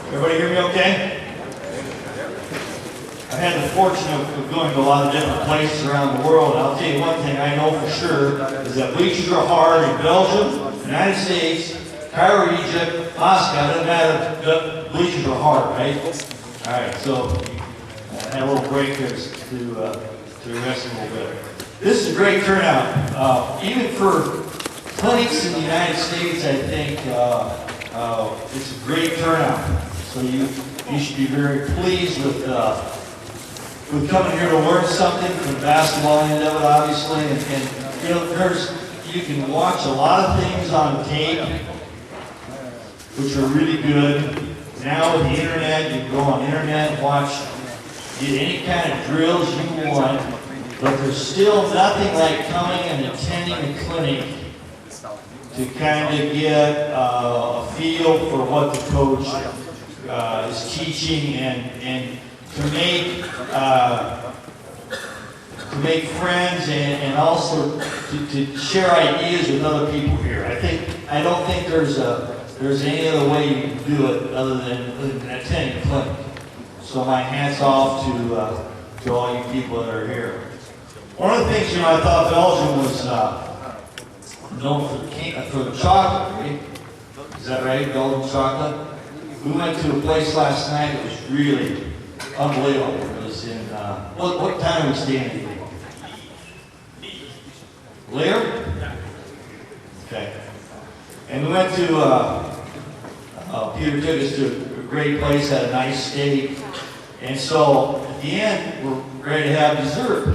Everybody hear me okay? I've had the fortune of going to a lot of different places around the world, and I'll tell you one thing I know for sure is that bleachers are hard in Belgium, United States, Cairo, Egypt, Moscow. It doesn't matter, the bleachers are hard, right? All right, so had a little break here to rest a little bit. This is a great turnout. Even for clinics in the United States, I think it's a great turnout. So you should be very pleased with coming here to learn something from the basketball end of it, obviously. And you know, you can watch a lot of things on tape, which are really good. Now with the internet, you can go on the internet and get any kind of drills you want, but there's still nothing like coming and attending a clinic to kind of get a feel for what the coach is teaching and to make friends and also to share ideas with other people here. I don't think there's any other way you can do it other than attending a clinic. So my hat's off to all you people that are here. One of the things, you know, I thought Belgium was known for the chocolate, right? Is that right, Belgian chocolate? We went to a place last night that was really unbelievable. It was in, what time are we staying? Lear? Okay. And we went to, Peter took us to a great place, had a nice steak. And so at the end, we're ready to have dessert.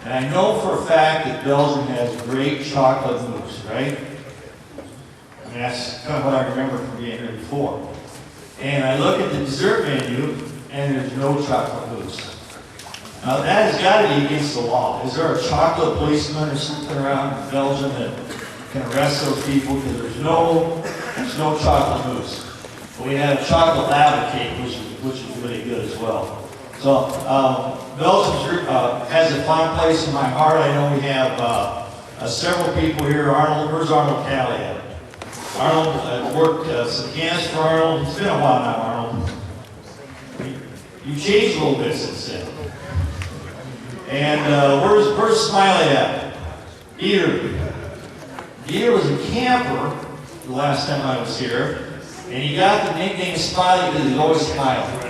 And I know for a fact that Belgium has great chocolate mousse, right? I mean, that's kind of what I remember from being here before. And I look at the dessert menu, and there's no chocolate mousse. Now that has got to be against the law. Is there a chocolate policeman or something around in Belgium that can arrest those people? Because there's no chocolate mousse. But we had a chocolate lava cake, which is really good as well. So Belgium has a fine place in my heart. I know we have several people here. Arnold, where's Arnold Cali at? Arnold worked some cans for Arnold. It's been a while now, Arnold. You changed a little bit since then. And where's Smiley at? Dieter. Dieter was a camper the last time I was here, and he got the nickname Smiley because he's always smiling.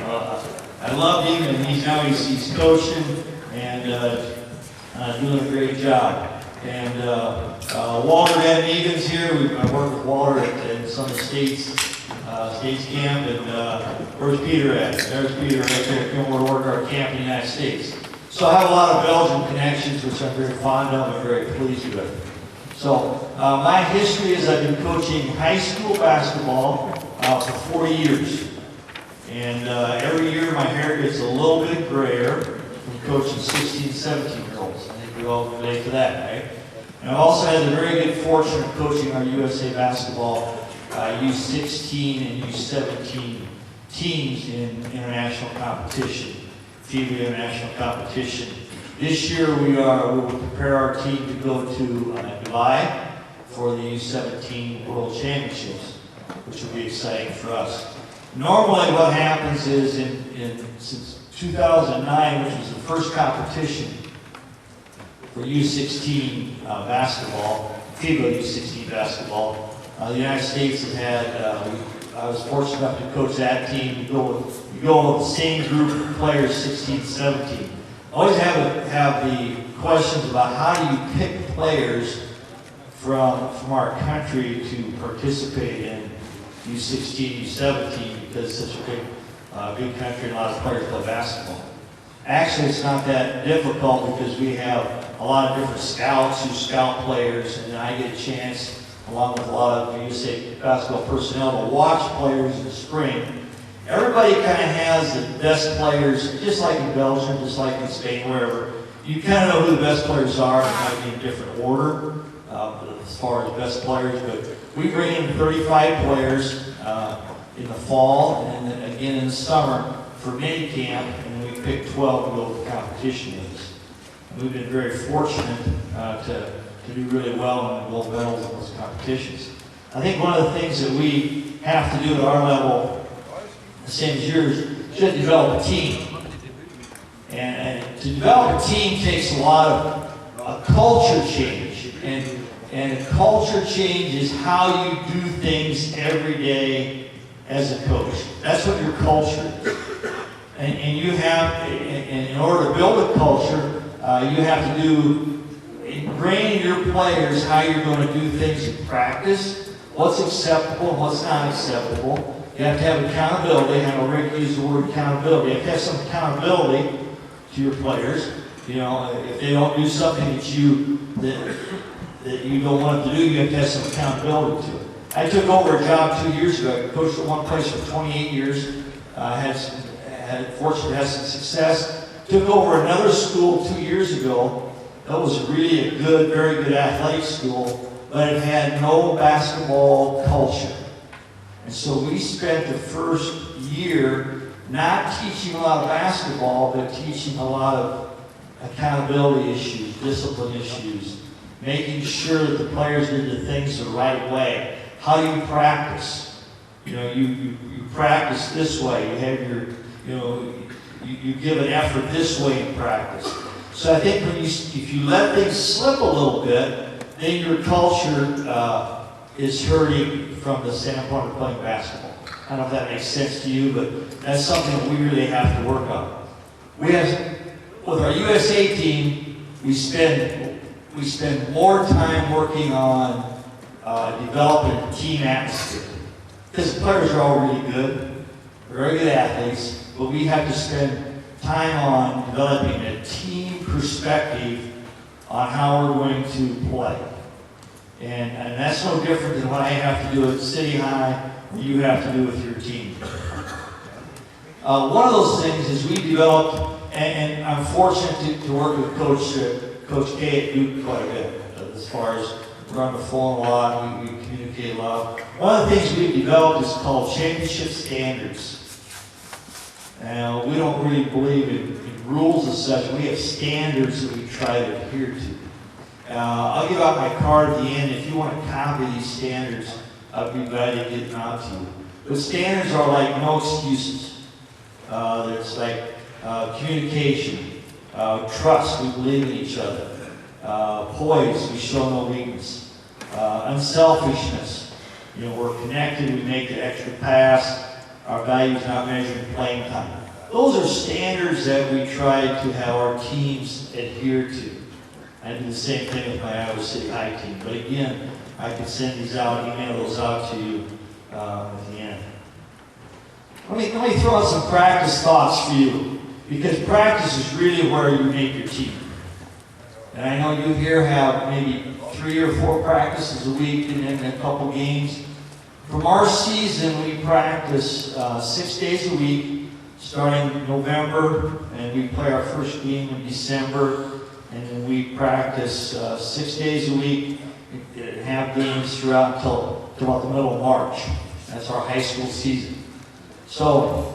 I loved him, and he's coaching and doing a great job. And Walter Van Egan's here. I worked with Walter at some of the states camp. And where's Peter at? There's Peter right there. Come over to work our camp in the United States. So I have a lot of Belgian connections, which I'm very fond of and very pleased with. So my history is I've been coaching high school basketball for 40 years. And every year my hair gets a little bit grayer from coaching 16, 17-year-olds. I think we all relate to that, right? And I've also had the very good fortune of coaching our USA Basketball U16 and U17 teams in international competition, FIBA International competition. This year we will prepare our team to go to Dubai for the U17 World Championships, which will be exciting for us. Normally what happens is since 2009, which was the first competition for U16 basketball, FIBA U16 basketball, the United States has had, I was fortunate enough to coach that team. We go with the same group of players, 16, 17. Always have the questions about how do you pick players from our country to participate in U16, U17 because it's such a big country and a lot of players play basketball. Actually, it's not that difficult because we have a lot of different scouts who scout players, and I get a chance, along with a lot of USA Basketball personnel, to watch players in the spring. Everybody kind of has the best players, just like in Belgium, just like in Spain, wherever. You kind of know who the best players are, and might be in different order as far as best players, but we bring in 35 players in the fall and then again in the summer for mini camp, and we pick 12 to go to competition with us. We've been very fortunate to do really well in gold medals in those competitions. I think one of the things that we have to do at our level the same as yours, you have to develop a team. And to develop a team takes a lot of a culture change. And a culture change is how you do things every day as a coach. That's what your culture is. And you have, in order to build a culture, you have to ingrain in your players how you're going to do things in practice, what's acceptable and what's not acceptable. You have to have accountability. I know Rick used the word accountability. You have to have some accountability to your players. You know, if they don't do something that you don't want them to do, you have to have some accountability to it. I took over a job 2 years ago. I coached at one place for 28 years. Fortunately had some success. Took over another school 2 years ago. That was really a good, very good athletic school, but it had no basketball culture. And so we spent the first year not teaching a lot of basketball, but teaching a lot of accountability issues, discipline issues, making sure that the players did the things the right way. How do you practice? You know, you practice this way. You have your, you give an effort this way in practice. So I think if you let things slip a little bit, then your culture is hurting from the standpoint of playing basketball. I don't know if that makes sense to you, but that's something that we really have to work on. With our USA team, we spend more time working on developing a team atmosphere. Because the players are all really good, very good athletes, but we have to spend time on developing a team perspective on how we're going to play. And that's no different than what I have to do at City High, or you have to do with your team. One of those things is we developed, and I'm fortunate to work with Coach K at Duke quite a bit, as far as we're on the phone a lot, we communicate a lot. One of the things we've developed is called championship standards. And we don't really believe in rules as such. We have standards that we try to adhere to. I'll give out my card at the end. If you want to copy these standards, I'd be glad to get them out to you. But standards are like no excuses. It's like communication, trust, we believe in each other. Poise, we show no weakness. Unselfishness, we're connected, we make the extra pass. Our value is not measured in playing time. Those are standards that we try to have our teams adhere to. I do the same thing with my Iowa City High team. But again, I can send these out, email those out to you at the end. Let me throw out some practice thoughts for you, because practice is really where you make your team. And I know you here have maybe 3 or 4 practices a week and then a couple games. From our season, we practice 6 days a week, starting in November, and we play our first game in December, and then we practice 6 days a week and have games throughout until about the middle of March. That's our high school season. So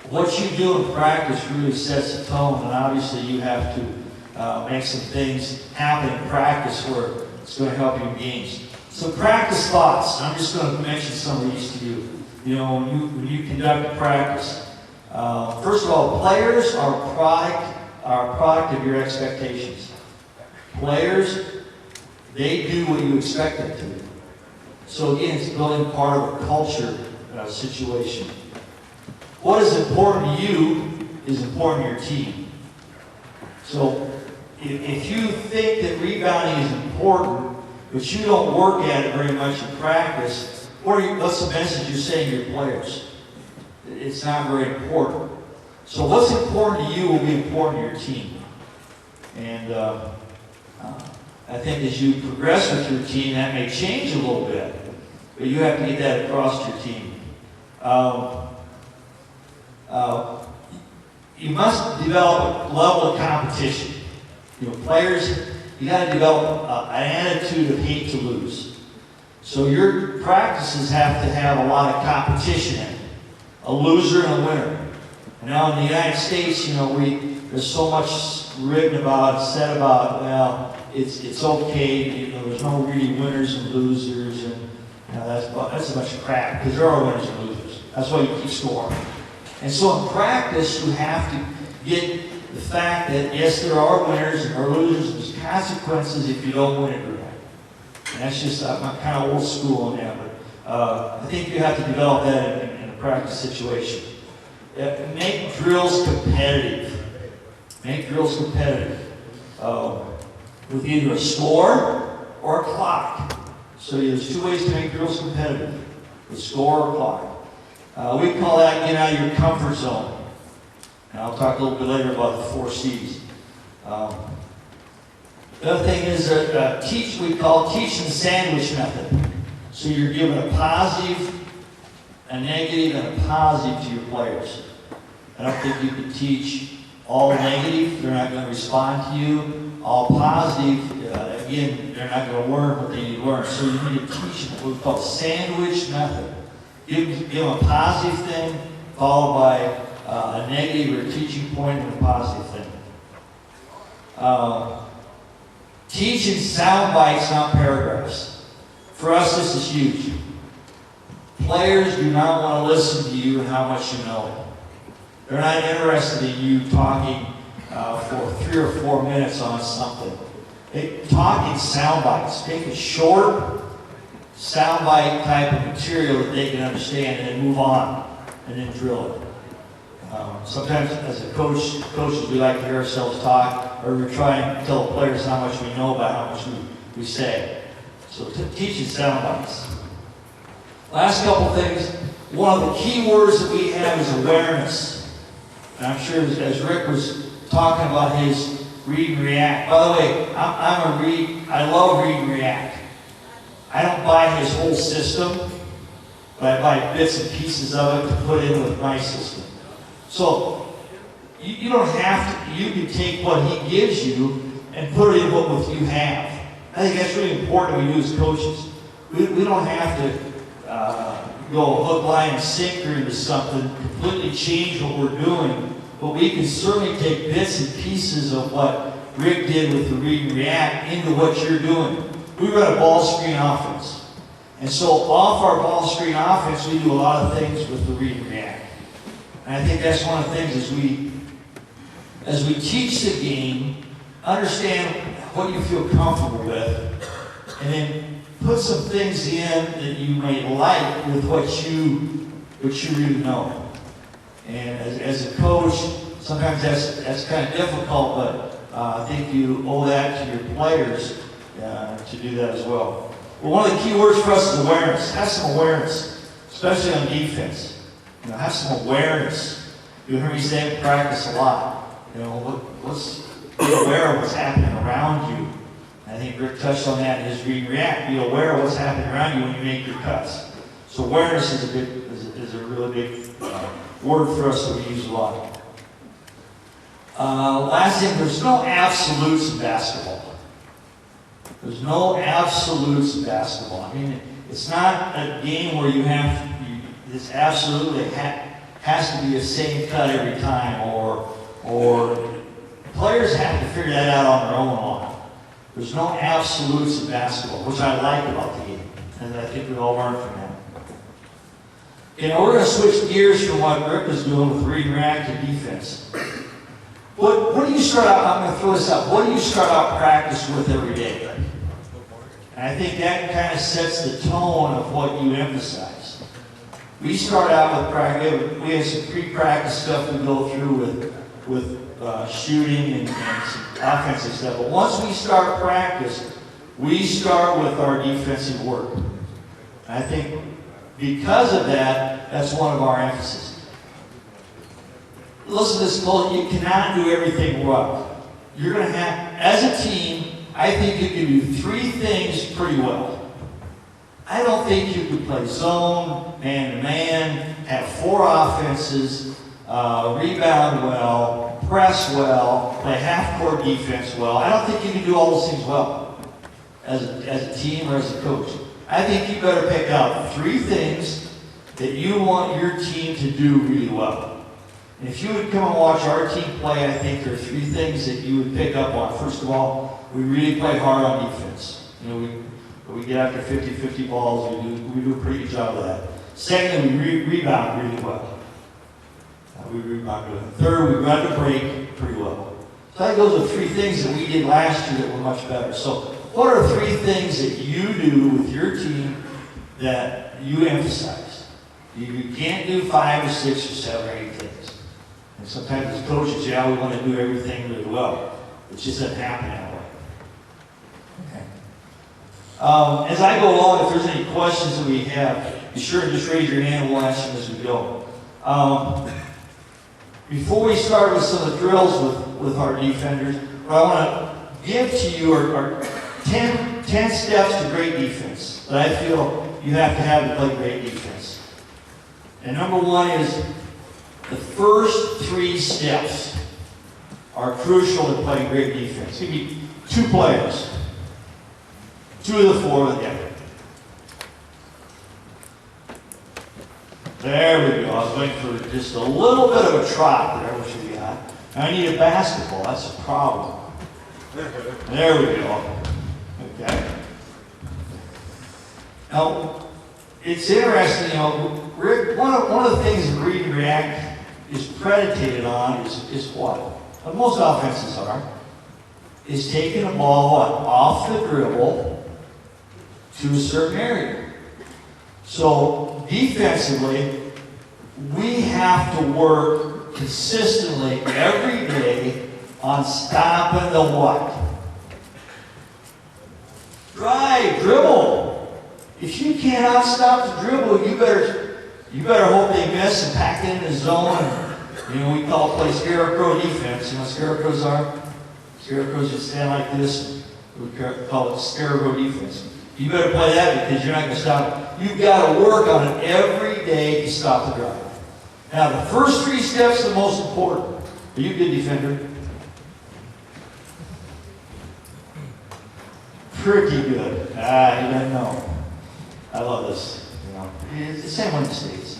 what you do in practice really sets the tone, and obviously you have to make some things happen in practice where it's going to help you in games. So practice thoughts. I'm just going to mention some of these to you. When you conduct practice. First of all, players are a product of your expectations. Players, they do what you expect them to do. So again, it's building part of a culture situation. What is important to you is important to your team. So if you think that rebounding is important, but you don't work at it very much in practice, what's the message you're saying to your players? It's not very important. So what's important to you will be important to your team. And I think as you progress with your team, that may change a little bit, but you have to get that across to your team. You must develop a level of competition. Players, you got to develop an attitude of hate to lose. So your practices have to have a lot of competition in it. A loser and a winner. And now in the United States, there's so much written about, said about, well, it's okay, there's no really winners and losers, and that's a bunch of crap, because there are winners and losers. I That's why you keep score. And so in practice, you have to get the fact that, yes, there are winners and there are losers, and there's consequences if you don't win it right. And that's just, I'm kind of old school on that, but I think you have to develop that in a practice situation. Make drills competitive. Make drills competitive. With either a score or a clock. So there's two ways to make drills competitive, with score or clock. We call that get out of your comfort zone. And I'll talk a little bit later about the 4 C's. The other thing is we call teaching the sandwich method. So you're giving a positive, a negative, and a positive to your players. I don't think you can teach all negative, they're not going to respond to you. All positive, again, they're not going to learn what they need to learn. So you need to teach them what we call the sandwich method. Give them a positive thing, followed by a negative or a teaching point and a positive thing. Teaching sound bites, not paragraphs. For us, this is huge. Players do not want to listen to you and how much you know. They're not interested in you talking for 3 or 4 minutes on something. Talking sound bites. Take a short sound bite type of material that they can understand and then move on and then drill it. Sometimes as a coaches, we like to hear ourselves talk, or we try and tell the players how much we know about how much we say. So teaching sound bites. Last couple things. One of the key words that we have is awareness. And I'm sure as Rick was talking about his read and react. By the way, I love read and react. I don't buy his whole system, but I buy bits and pieces of it to put in with my system. So you don't have to, you can take what he gives you and put it in what you have. I think that's really important we do as coaches. We don't have to go hook, line, and sinker into something, completely change what we're doing, but we can certainly take bits and pieces of what Rick did with the read and react into what you're doing. We run a ball screen offense. And so off our ball screen offense, we do a lot of things with the read and react. And I think that's one of the things as we teach the game, understand what you feel comfortable with, and then put some things in that you may like with what you really know. And as a coach, sometimes that's kind of difficult, but I think you owe that to your players to do that as well. Well, one of the key words for us is awareness. Have some awareness, especially on defense. Have some awareness. You'll hear me say it in practice a lot. Let's be aware of what's happening around you. I think Rick touched on that in his read and react. Be aware of what's happening around you when you make your cuts. So awareness is a really big word for us that we use a lot. Last thing, there's no absolutes in basketball. There's no absolutes in basketball. I mean, it's not a game where this absolutely has to be the same cut every time, or players have to figure that out on their own a lot. There's no absolutes in basketball, which I like about the game, and I think we all learn from that. We're going to switch gears from what Rick was doing with read and react to defense. What do you start out, I'm going to throw this out, what do you start out practice with every day? And I think that kind of sets the tone of what you emphasize. We start out with practice, we have some pre-practice stuff we go through with shooting and some offensive stuff. But once we start practice, we start with our defensive work. And I think because of that, that's one of our emphasis. Listen to this close. You cannot do everything well. You're going to have, as a team, I think you can do 3 things pretty well. I don't think you could play zone, man-to-man, have 4 offenses, rebound well, press well, play half-court defense well. I don't think you can do all those things well as a team or as a coach. I think you better pick out 3 things that you want your team to do really well. And if you would come and watch our team play, I think there are 3 things that you would pick up on. First of all, we really play hard on defense. We get after 50-50 balls. We do a pretty good job of that. Secondly, we rebound really well. We rebound really well. Third, we run the break pretty well. So I think those are 3 things that we did last year that were much better. So what are 3 things that you do with your team that you emphasize? You can't do 5 or 6 or 7 or 8 things. And sometimes as coaches, we want to do everything really well. It just doesn't happen that way. Okay. As I go along, if there's any questions that we have, be sure to just raise your hand and we'll answer them as we go. Before we start with some of the drills with our defenders, what I want to give to you are 10 steps to great defense that I feel you have to play great defense. And number 1 is the first 3 steps are crucial in playing great defense. Give me 2 players. 2 of the 4 together. There we go. I was waiting for just a little bit of a trot there, which we got. I need a basketball. That's a problem. There we go. Okay. Now, it's interesting, Rick, one of the things that Read and React is predicated on is what? What most offenses are, is taking the ball off the dribble to a certain area. So defensively, we have to work consistently every day on stopping the what? Drive, dribble. If you cannot stop the dribble, you better hope they miss and pack it in the zone. And, we play scarecrow defense. You know what scarecrows are? Scarecrows just stand like this. We call it scarecrow defense. You better play that because you're not going to stop it. You've got to work on it every day to stop the drive. Now, the first 3 steps are the most important. Are you a good defender? Pretty good. You don't know. I love this. It's the same one in the States.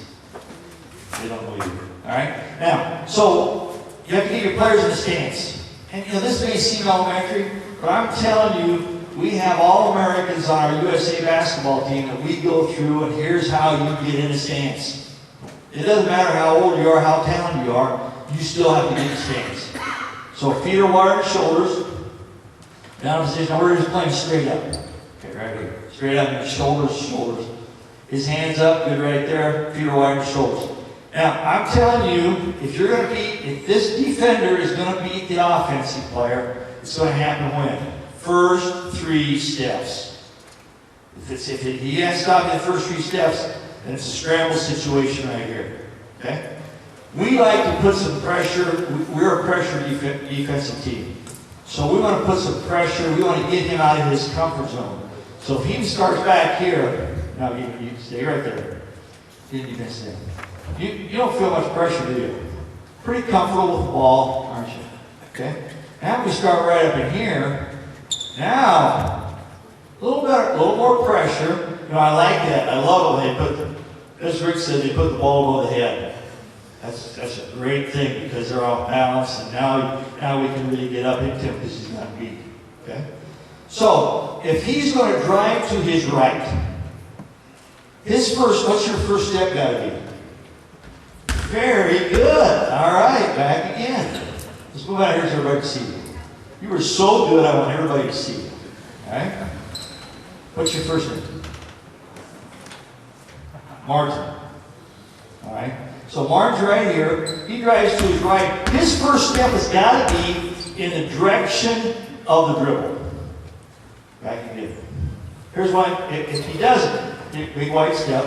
They don't believe it. All right? Now, so you have to get your players in the stance. And this may seem elementary, but I'm telling you, we have All-Americans on our USA basketball team that we go through, and here's how you get in a stance. It doesn't matter how old you are, how talented you are, you still have to get in a stance. So feet are wide, shoulders, down in position. Now we're just playing straight up. Okay, right here. Straight up, and shoulders. His hands up, good right there, feet are wide, shoulders. Now, I'm telling you, if this defender is going to beat the offensive player, it's going to happen when? First 3 steps. If he has to stop in the first 3 steps, then it's a scramble situation right here. Okay? We like to put some pressure. We're a pressure defensive team. So we want to put some pressure. We want to get him out of his comfort zone. So if he starts back here, now you stay right there. You don't feel much pressure, do you? Pretty comfortable with the ball, aren't you? Okay? Now we start right up in here. Now, a little more pressure. I like that. I love it when as Rick said, they put the ball above the head. That's a great thing because they're off balance, and now we can really get up into him because he's not beat. Okay? So, if he's going to drive to his right, what's your first step got to be? Very good. All right, back again. Let's move out here so everybody can see you. You were so good, I want everybody to see you. All right? What's your first name? Martin. All right? So Martin's right here. He drives to his right. His first step has got to be in the direction of the dribble. Back again. Here's why. If he doesn't, big white step,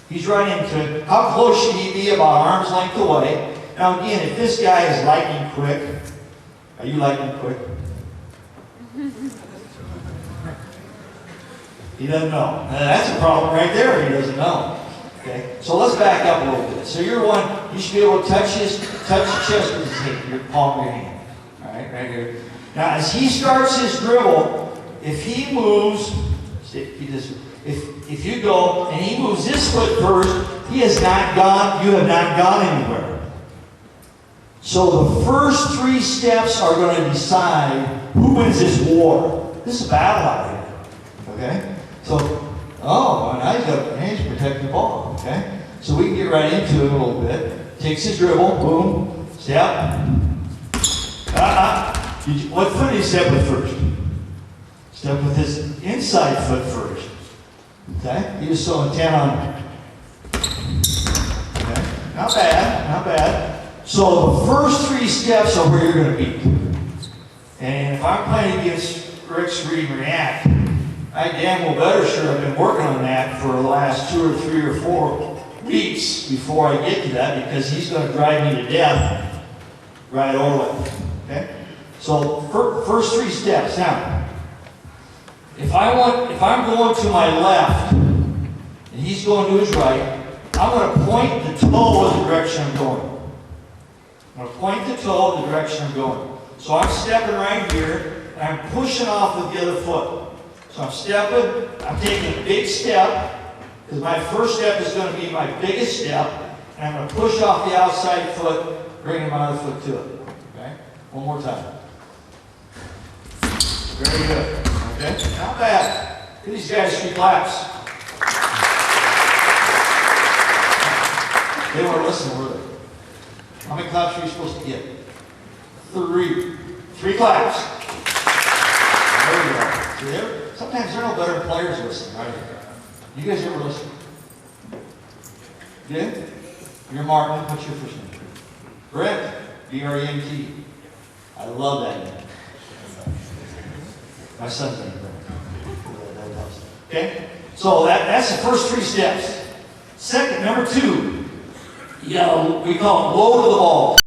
he's right into it. How close should he be? About arm's length away. Now again, if this guy is lightning quick, are you lightning quick? He doesn't know. That's a problem right there. He doesn't know. Okay. So let's back up a little bit. So you're one. You should be able to touch his chest with his hand, your palm of your hand. All right, right here. Now, as he starts his dribble, if he moves, if you go and he moves this foot first, he has not gone. You have not gone anywhere. So the first 3 steps are going to decide who wins this war. This is a battle out here. Okay? So Oh, now he's got hands protecting the ball, okay? So we can get right into it a little bit. Takes his dribble, boom, step. What foot did he step with first? Step with his inside foot first. Okay? He was so intent on. Okay? Not bad, not bad. So the first 3 steps are where you're going to be. And if I'm playing against Rick's read and react, I damn well better sure have been working on that for the last 2 or 3 or 4 weeks before I get to that, because he's going to drive me to death right away. Okay? So first 3 steps. Now, if I'm going to my left and he's going to his right, I'm going to point the toe in the direction I'm going. I'm going to point the toe in the direction I'm going. So I'm stepping right here, and I'm pushing off with the other foot. So I'm stepping, I'm taking a big step, because my first step is going to be my biggest step, and I'm going to push off the outside foot, bringing my other foot to it. Okay? One more time. Very good. Okay? Not bad. Give these guys 3 claps. They weren't listening, were they? How many claps are you supposed to get? 3. 3 claps. There you go. See, sometimes they're no better players listening, right? You guys ever listen? Yeah? You're Martin. What's your first name? Brent. B-R-E-N-T. I love that name. My son's name, Brent. Okay? So that's the first 3 steps. Second, number 2, we call it low to the ball.